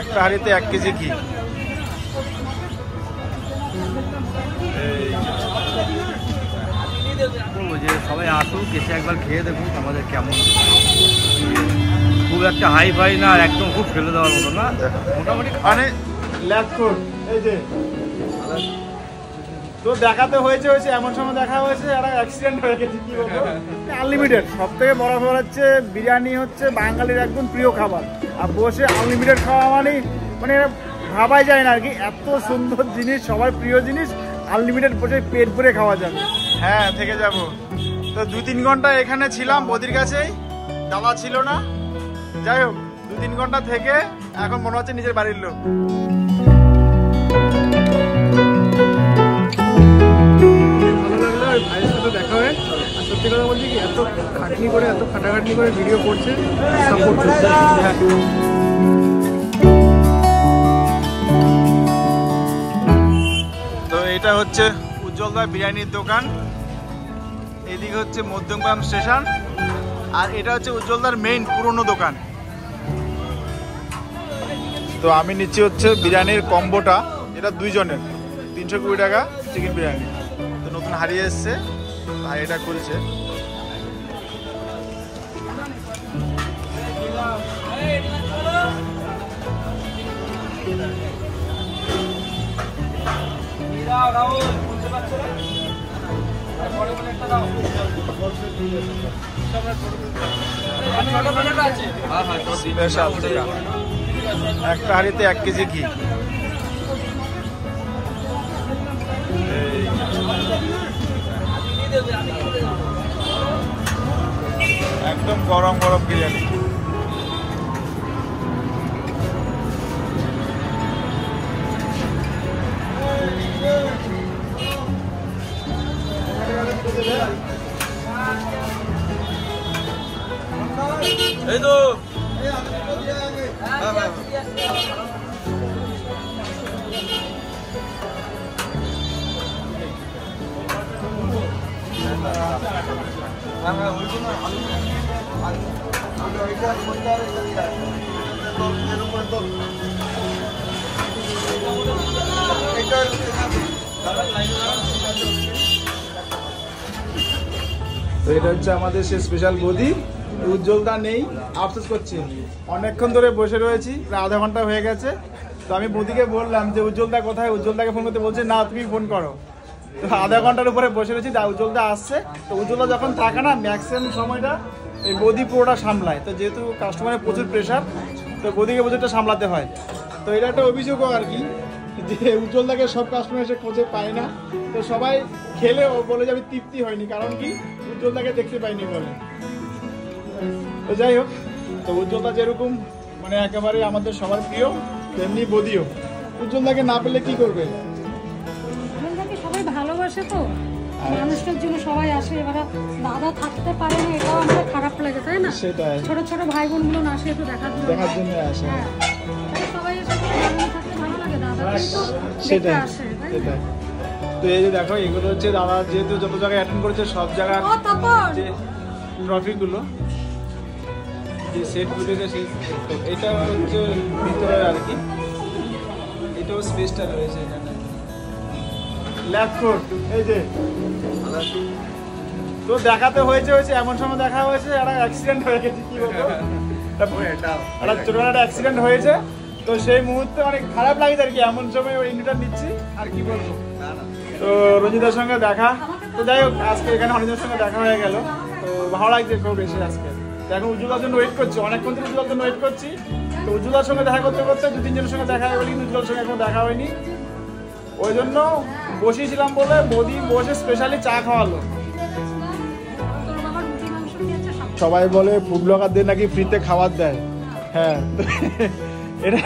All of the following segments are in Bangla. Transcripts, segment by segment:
একটা হাঁড়িতে 1 কেজি ঘি। বলবো যে সবাই আসুক, এসে একবার খেয়ে দেখুন আমাদের কেমন। খুব একটা হাই ফাই না, একদম খুব ফেলে দেওয়ার মতো না, মোটামুটি মানে ল্যাকফুড। এই যে তো দেখাতে হয়েছে এমন সময় দেখা হয়েছে একটা অ্যাক্সিডেন্ট হয়ে গেছে। কি বলবো, আনলিমিটেড। সব থেকে বড় ব্যাপার হচ্ছে বিরিয়ানি হচ্ছে বাঙালির একদম প্রিয় খাবার, আর বসে আনলিমিটেড খাওয়া মানে ভাবাই যায় না আর কি। এত সুন্দর জিনিস, সবার প্রিয় জিনিস, আনলিমিটেড বসে পেট ভরে খাওয়া যাবে। হ্যাঁ, থেকে যাব। তো 2-3 ঘন্টা এখানে ছিলাম বদির কাছেই, দাদা ছিল না। যাই হোক, 2-3 ঘন্টা থেকে এখন মনে হচ্ছে নিজের বাড়ির লোক। ভাইয়ের সাথে দেখা হয়, আর সত্যি কথা বলছি কি, এত খাটনি করে, এত খাটাখাটনি করে ভিডিও করছে, সাপোর্ট করছে। তো এটা হচ্ছে উজ্জ্বলদা বিরিয়ানির দোকান, এদিকে হচ্ছে মধ্যমগ্রাম স্টেশন, আর এটা হচ্ছে উজ্জ্বলদার মেইন পুরনো দোকান। তো আমি নিচ্ছি হচ্ছে বিরিয়ানির কম্বোটা, এটা 2 জনের 320 টাকা চিকেন বিরিয়ানি। তো নতুন হারিয়ে এসছে, আর এটা খুলছে। একটা হাঁড়িতে 1 কেজি ঘি। একদম গরম গরম বিরিয়ানি। এই তো তো এটা হচ্ছে আমাদের সে স্পেশাল বদি। উজ্জ্বলদা নেই, আফসোস করছি, অনেকক্ষণ ধরে বসে রয়েছি, প্রায় আধা ঘন্টা হয়ে গেছে। তো আমি বদিকে বললাম যে উজ্জ্বলদা কোথায়, উজ্জ্বলদাকে ফোন করতে বলছে না তুমি ফোন করো। তো আধা ঘন্টার উপরে বসে রয়েছি, উজ্জ্বলদা আসছে। তো উজ্জ্বলদা যখন থাকে না, ম্যাক্সিমাম সময়টা এই বদি পুরোটা সামলায়। তো যেহেতু কাস্টমারের প্রচুর প্রেশার, তো বদিকে প্রচুরটা সামলাতে হয়। তো এটা একটা অভিযোগও আর কি, যে উজ্জ্বলদাকে সব কাস্টমার এসে খোঁজে পায় না। তো সবাই খেলেও বলে যে আমি তৃপ্তি হয়নি, কারণ কি উজ্জ্বলদাকে দেখতে পাইনি বলে। তো যাই হোক, তো উজ্জ্বলদা যেরকম মানে একেবারে আমাদের সবার প্রিয়, তেমনি বদিও। উজ্জ্বলদাকে না পেলে কি করবে? উজ্জ্বলদাকে সবাই ভালোবাসে, তো মানুষটার জন্য সবাই আসে। এবারে দাদা থাকতে পারে না, এটাও আমাদের খারাপ লাগে, তাই না? সেটাই, ছোট ছোট ভাই বোনগুলো না আসে একটু দেখার জন্য আসে। হ্যাঁ, সবাই এসে থাকতে ভালো লাগে, দাদা সেটাই সেটাই। তো এই যে দেখো, এগুলো হচ্ছে দাদা যেহেতু যত জায়গায় অ্যাটেন্ড করেছে সব জায়গার যে ট্রফিগুলো, যে সেটগুলো, সেই এটা হচ্ছে ভিতরে আর কি, এটাও স্পেসটা রয়েছে এখানে। ল্যাকফুড। এই যে তো দেখাতে হয়েছে এমন সময় দেখা হয়েছে একটা অ্যাক্সিডেন্ট হয়ে গেছে। কি বলবো, একটা ছোটখাটো একটা অ্যাক্সিডেন্ট হয়েছে। তো সেই মুহূর্তে অনেক খারাপ লাগে আর কি, এমন সময় ওই ইন্টারভিউটা নিচ্ছি আর কি বলবো। তো রঞ্জিতার সঙ্গে দেখা, তো যাই হোক আজকে এখানে অনেকজনের সঙ্গে দেখা হয়ে গেল। তো ভালো লাগছে খুব বেশি আজকে। তো এখন উজ্জ্বলার জন্য ওয়েট করছি, অনেকক্ষণ থেকে উজ্জ্বলার জন্য ওয়েট করছি। তো উজ্জ্বলার সঙ্গে দেখা করতে করতে 2-3 জনের সঙ্গে দেখা হয়ে গেল, কিন্তু উজ্জ্বলার সঙ্গে এখনো দেখা হয়নি। ওই জন্য বসিয়েছিলাম বলে বদি বসে স্পেশালি চা খাওয়ালো। সবাই বলে ফুড ব্লগারদের নাকি ফ্রিতে খাবার দেয়। হ্যাঁ, এটা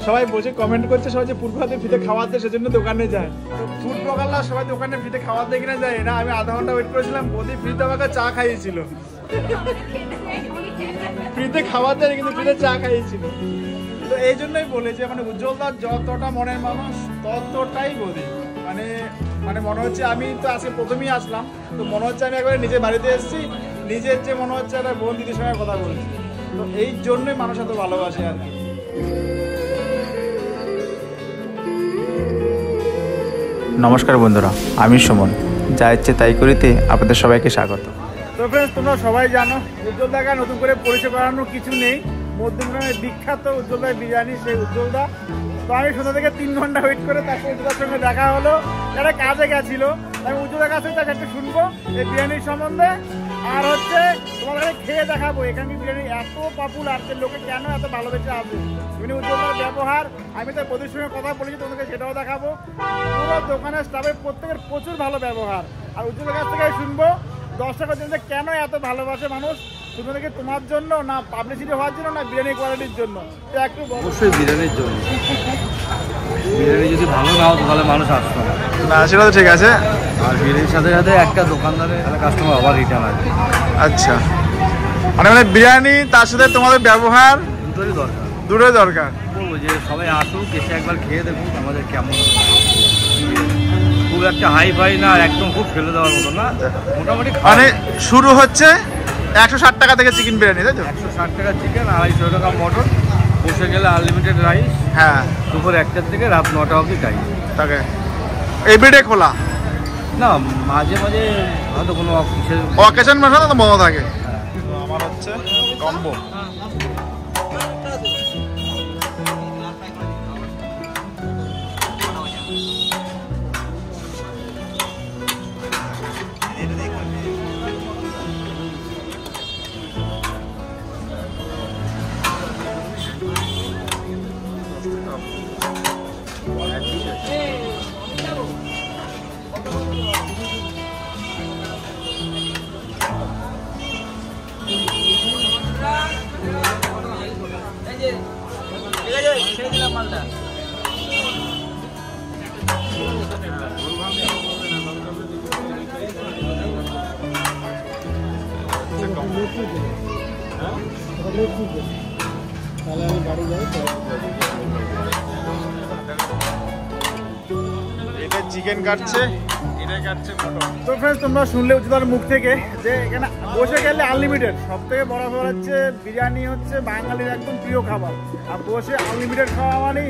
সবাই বসে কমেন্ট করছে, সবাই যে ফুড ব্লগারদের ফ্রিতে খাবার দেয় সেজন্য দোকানে যায়। তো ফুড ব্লগাররা সবাই দোকানে ফ্রিতে খাবার দেয় কিনা যায় না, আমি আধা ঘন্টা ওয়েট করেছিলাম, বদি ফ্রিতে আমাকে চা খাইয়েছিল। ফ্রিতে খাবার দেয় কিন্তু ফ্রিতে চা খাইয়েছিল। তো এই জন্যই বলে যে মানে উজ্জ্বলদার যতটা মনের মানুষ ততটাই বদি। মানে মানে মনে হচ্ছে, আমি তো আজকে প্রথমেই আসলাম, তো মনে হচ্ছে আমি একবারে নিজের বাড়িতে এসেছি, নিজের যে মনে হচ্ছে একটা বোন দিদির সঙ্গে কথা বলছি। তো এই জন্যই মানুষ এত ভালোবাসে আর কি। নমস্কার বন্ধুরা, আমি সুমন, যা ইচ্ছে তাই করিতে আপনাদের সবাইকে স্বাগত। তো ফ্রেন্ডস, তোমরা সবাই জানো উজ্জ্বল দাকে নতুন করে পরিচয় করানোর কিছু নেই। মধ্যমগ্রামের বিখ্যাত উজ্জ্বল দার বিরিয়ানি, সেই উজ্জ্বল দা। তো আমি সন্ধ্যা থেকে 3 ঘন্টা ওয়েট করে তারপর উজ্জ্বল দার সঙ্গে দেখা হলো। একটা কাজে গেছিল, আমি উজ্জ্বল দার কাছে তাকে একটু শুনবো এই বিরিয়ানির সম্বন্ধে, আর হচ্ছে তোমাদের খেয়ে দেখাবো এখানে বিরিয়ানি এত পপুলার যে লোকে কেন এত ভালোবেসে আসে, এমনি উজ্জ্বল দার ব্যবহার। আমি তার বন্ধুর সঙ্গে কথা বলেছি, তোমাদেরকে সেটাও দেখাবো। পুরো দোকানের স্টাফের প্রত্যেকের প্রচুর ভালো ব্যবহার, আর উজ্জ্বলের কাছ থেকে শুনবো দর্শকের জন্য কেন এত ভালোবাসে মানুষ, শুধু থেকে তোমার জন্য না পাবলিসিটি হওয়ার জন্য না বিরিয়ানি কোয়ালিটির জন্য। একটু অবশ্যই বিরিয়ানির জন্য। বিরিয়ানি যদি ভালো না হতো তাহলে মানুষ আসতো না। সেটা তো ঠিক আছে। আর বিরিয়ানির সাথে সাথে একটা দোকানদারের কাস্টমার আবার রিটার্ন আসবে। আচ্ছা, মানে বিরিয়ানি তার সাথে তোমাদের ব্যবহার দুটোই দরকার। দরকার। বলবো যে সবাই আসুক, এসে একবার খেয়ে দেখুন আমাদের কেমন। খুব একটা হাই ফাই না, একদম খুব ফেলে দেওয়ার মতো না, মোটামুটি। মানে শুরু হচ্ছে 160 টাকা থেকে চিকেন বিরিয়ানি, তাই তো? 160 টাকা চিকেন, 250 টাকা মটন, বসে গেলে আনলিমিটেড রাইস। হ্যাঁ, দুপুর 1টা থেকে রাত 9টা অবধি টাইম তাকে এভরিডে খোলা না, মাঝে মাঝে হয়তো কোনো অকেশন মাসে তো বন্ধ থাকে। আমার হচ্ছে কম্বো। এটা চিকেন কাটছে, এটা কাটছে মটন। তো ফ্রেন্ডস, তোমরা শুনলে উজ্জ্বলার মুখ থেকে যে এখানে বসে গেলে আনলিমিটেড। সব থেকে বড় ব্যাপার হচ্ছে বিরিয়ানি হচ্ছে বাঙালির একদম প্রিয় খাবার, আর বসে আনলিমিটেড খাওয়া মানে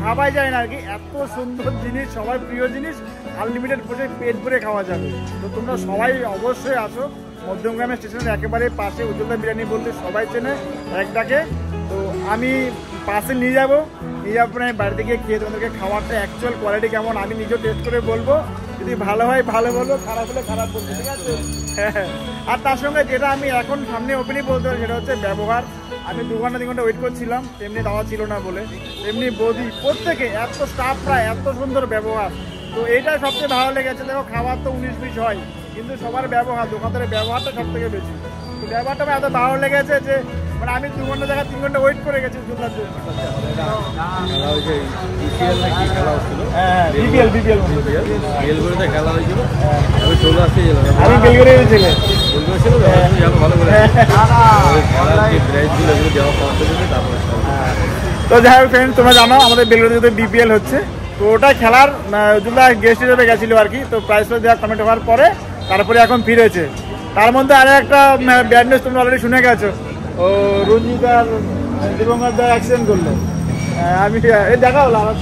ভাবাই যায় না আর কি। এত সুন্দর জিনিস, সবার প্রিয় জিনিস, আনলিমিটেড বসে পেট ভরে খাওয়া যাবে। তো তোমরা সবাই অবশ্যই আসো। মধ্যমগ্রামের স্টেশনের একেবারে পাশে উজ্জ্বলদা বিরিয়ানি বলতে সবাই চেনে এক ডাকে। তো আমি পার্সেল নিয়ে যাবো আমি বাড়িতে গিয়ে খেয়ে তোমাদেরকে খাবারটা অ্যাকচুয়াল কোয়ালিটি কেমন আমি নিজেও টেস্ট করে বলবো। যদি ভালো হয় ভালো বলবো, খারাপ হলে খারাপ বলবো, ঠিক আছে? হ্যাঁ, আর তার সঙ্গে যেটা আমি এখন সামনে ওপেনই বলতে পারি সেটা হচ্ছে ব্যবহার। আমি 2 ঘন্টা 3 ঘন্টা ওয়েট করছিলাম, তেমনি দাওয়া ছিল না বলে, এমনি বৌদি প্রত্যেকে এত স্টাফরা এত সুন্দর ব্যবহার। তো এইটাই সবচেয়ে ভালো লেগেছে। দেখো, খাবার তো 19-20 হয়, কিন্তু সবার ব্যবহার, দোকানদারের ব্যবহারটা সব থেকে বেশি। তো ব্যবহারটা আমার এত ভালো লেগেছে যে মানে আমি 2 ঘন্টা জায়গায় 3 ঘন্টা ওয়েট করে গেছি দুটার জন্য। তো যাই হোক ফ্রেন্ড, তোমরা জানো আমাদের বেলুড়ে বিপিএল হচ্ছে, তো ওটা খেলার দুটা গেস্ট হিসেবে গেছিল আর কি। তো প্রাইজ দেওয়া কমেন্ট হওয়ার পরে তারপরে এখন ফিরেছে। তার মধ্যে আরো একটা ব্যাড নিউজ তোমরা অলরেডি শুনে গেছো, ও রঞ্জিত আর দিবঙ্কর দা অ্যাক্সিডেন্ট করলো। আমি দেখা হলো আমার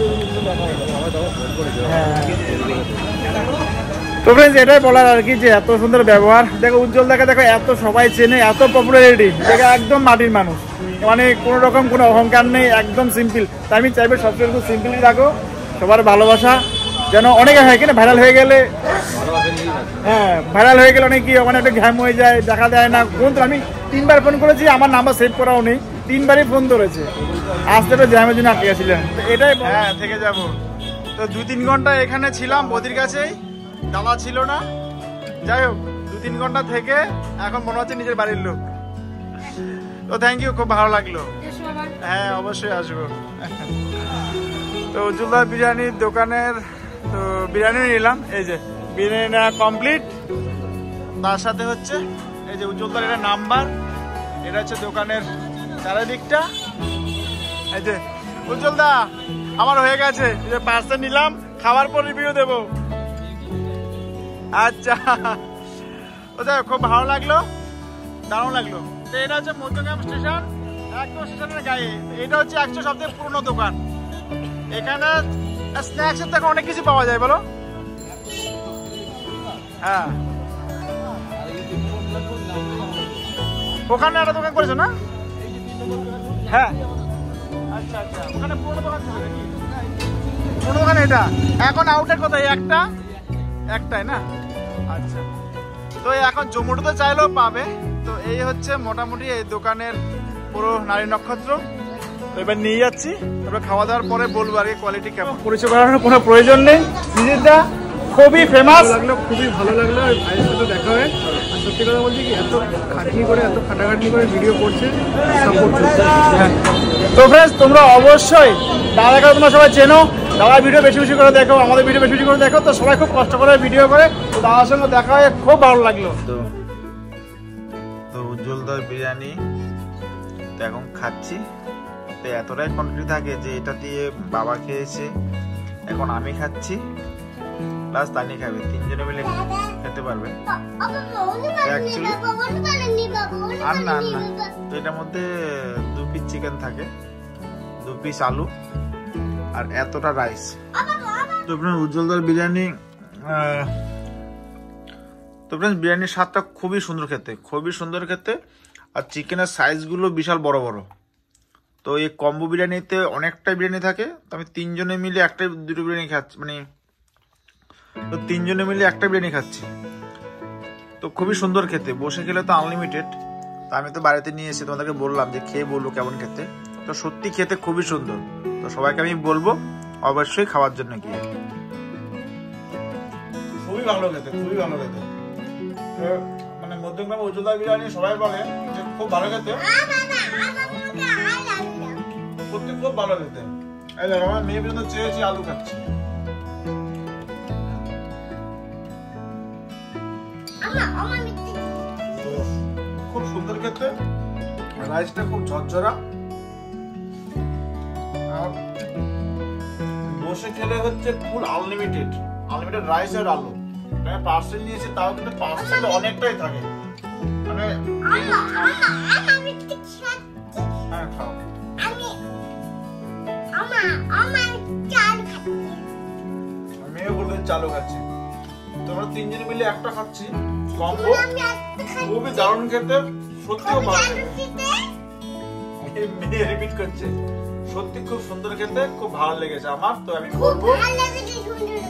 তো ফ্রেন্ডস, এটাই বলার আর কি যে এত সুন্দর ব্যবহার। দেখো উজ্জ্বল দাকে, দেখো এত সবাই চেনে, এত পপুলারিটি, দেখো একদম মাটির মানুষ, মানে কোনো রকম কোনো অহংকার নেই, একদম সিম্পল। তাই আমি চাইবো সবসময় একটু সিম্পলি রাখো, সবার ভালোবাসা যেন অনেকে হয় কিনা ভাইরাল হয়ে গেলে। হ্যাঁ, ভাইরাল হয়ে গেলে অনেক কি ওখানে একটা ঘ্যাম হয়ে যায়, দেখা দেয় না। ফোন তো আমি 3বার ফোন করেছি, আমার নাম্বার সেভ করাও নেই, 3বারই ফোন ধরেছে। আসতে তো জ্যামের জন্য আটকে গেছিলেন, এটাই। হ্যাঁ, থেকে যাব। তো 2-3 ঘন্টা এখানে ছিলাম বদির কাছেই, দাদা ছিল না। যাই হোক, 2-3 ঘন্টা থেকে এখন মনে হচ্ছে নিজের বাড়ির লোক। তো থ্যাংক ইউ, খুব ভালো লাগলো। হ্যাঁ, অবশ্যই আসবো। তো উজ্জ্বলদা বিরিয়ানির দোকানের তো বিরিয়ানি নিলাম, এই যে বিরিয়ানি নেওয়া কমপ্লিট। তার সাথে হচ্ছে এই যে উজ্জ্বলদার এটা নাম্বার, এটা হচ্ছে দোকানের চারিদিকটা। এই যে উজ্জ্বলদা আমার হয়ে গেছে, এই যে পার্সেল নিলাম, খাওয়ার পর রিভিউ দেবো। আচ্ছা, ওদের খুব ভালো লাগলো, দারুণ লাগলো। তো এটা হচ্ছে মধ্যমগ্রাম স্টেশন, একদম স্টেশনের গায়ে। এটা হচ্ছে 100 সবথেকে পুরনো দোকান। এখানে স্ন্যাক্সের থেকে অনেক কিছু পাওয়া যায় বলো। হ্যাঁ ওখানে একটা দোকান করেছো না? হ্যাঁ আচ্ছা আচ্ছা, ওখানে পুরো দোকান ছিল নাকি? পুরো দোকান এটা এখন আউটের কোথায়? একটাই না? আচ্ছা, তো এখন জোম্যাটোতে চাইলেও পাবে। তো এই হচ্ছে মোটামুটি এই দোকানের পুরো নারী নক্ষত্র। তো এবার নিয়ে যাচ্ছি, তারপর খাওয়া দাওয়ার পরে বলবো আর কোয়ালিটি কেমন। পরিচয় করানোর কোনো প্রয়োজন নেই, নিজেরটা খুবই ফেমাস লাগলো, খুবই ভালো লাগলো ভাইয়ের সাথে দেখা হয়ে। আর সত্যি কথা বলছি কি, এত খাটনি করে এত খাটাখাটনি করে ভিডিও করছে, সাপোর্ট করছে। তো ফ্রেন্ডস তোমরা অবশ্যই দাদাকে তোমরা সবাই চেনো, দাদার ভিডিও বেশি বেশি করে দেখো, আমাদের ভিডিও বেশি বেশি করে দেখো। তো সবাই খুব কষ্ট করে ভিডিও করে, তো দাদার সঙ্গে দেখা হয়ে খুব ভালো লাগলো। তো উজ্জ্বলদার বিরিয়ানি তো এখন খাচ্ছি। তো এতটাই কোয়ান্টিটি থাকে যে এটা দিয়ে বাবা খেয়েছে, এখন আমি খাচ্ছি, প্লাস তানি খাবে, তিনজনে মিলে খেতে পারবে। আর না না, তো এটার মধ্যে 2 পিস চিকেন থাকে, 2 পিস আলু আর এতটা রাইস। তো উজ্জ্বলদার বিরিয়ানি, তো ফ্রেন্ডস বিরিয়ানির স্বাদটা খুবই সুন্দর খেতে, খুবই সুন্দর খেতে। আর চিকেনের সাইজগুলো বিশাল বড় বড়। তো এই কম্বো বিরিয়ানিতে অনেকটাই বিরিয়ানি থাকে। তো আমি 3 জনে মিলে দুটো বিরিয়ানি খাচ্ছি, মানে তো 3 জনে মিলে একটা বিরিয়ানি খাচ্ছি। তো খুবই সুন্দর খেতে, বসে খেলে তো আনলিমিটেড। তো আমি তো বাড়িতে নিয়ে এসে তোমাদেরকে বললাম যে খেয়ে বলবো কেমন খেতে। তো সত্যি খেতে খুবই সুন্দর। তো সবাইকে আমি বলবো অবশ্যই খাওয়ার জন্য গিয়ে। খুবই ভালো খেতে, খুবই ভালো খেতে। মানে মধ্যমগ্রাম উজ্জ্বলদা বিরিয়ানি সবাই বলে যে খুব ভালো খেতে, সত্যি খুব ভালো খেতে। এই দেখো আমার মেয়ে পর্যন্ত চেয়েছি আলু খাচ্ছি। খুব সুন্দর খেতে, রাইসটা খুব ঝরঝরা। আর বসে খেলে হচ্ছে ফুল আনলিমিটেড রাইস আর আলু। পার্সেল নিয়েছি, তাও কিন্তু পার্সেল অনেকটাই থাকে। মানে হ্যাঁ খাও। আমিও বলতে চালু খাচ্ছি। তোমরা 3 জনে মিলে একটা খাচ্ছি কম্বো, খুবই দারুণ খেতে, সত্যিও ভালো খেতে। মেয়ে রিপিট করছে, সত্যি খুব সুন্দর খেতে, খুব ভালো লেগেছে আমার। তো আমি বলবো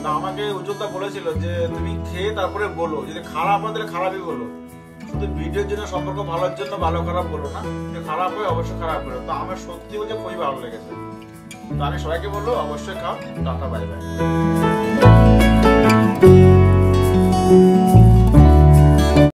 না, আমাকে উজ্জ্বলদা বলেছিল যে তুমি খেয়ে তারপরে বলো, যদি খারাপ হয় তাহলে খারাপই বলো, শুধু ভিডিওর জন্য, সম্পর্ক ভালোর জন্য ভালো খারাপ বলো না, খারাপ হয় অবশ্যই খারাপ বলো। তো আমার সত্যি বলছে খুবই ভালো লেগেছে। তো আমি সবাইকে বলবো অবশ্যই খাও। Tata, bye bye.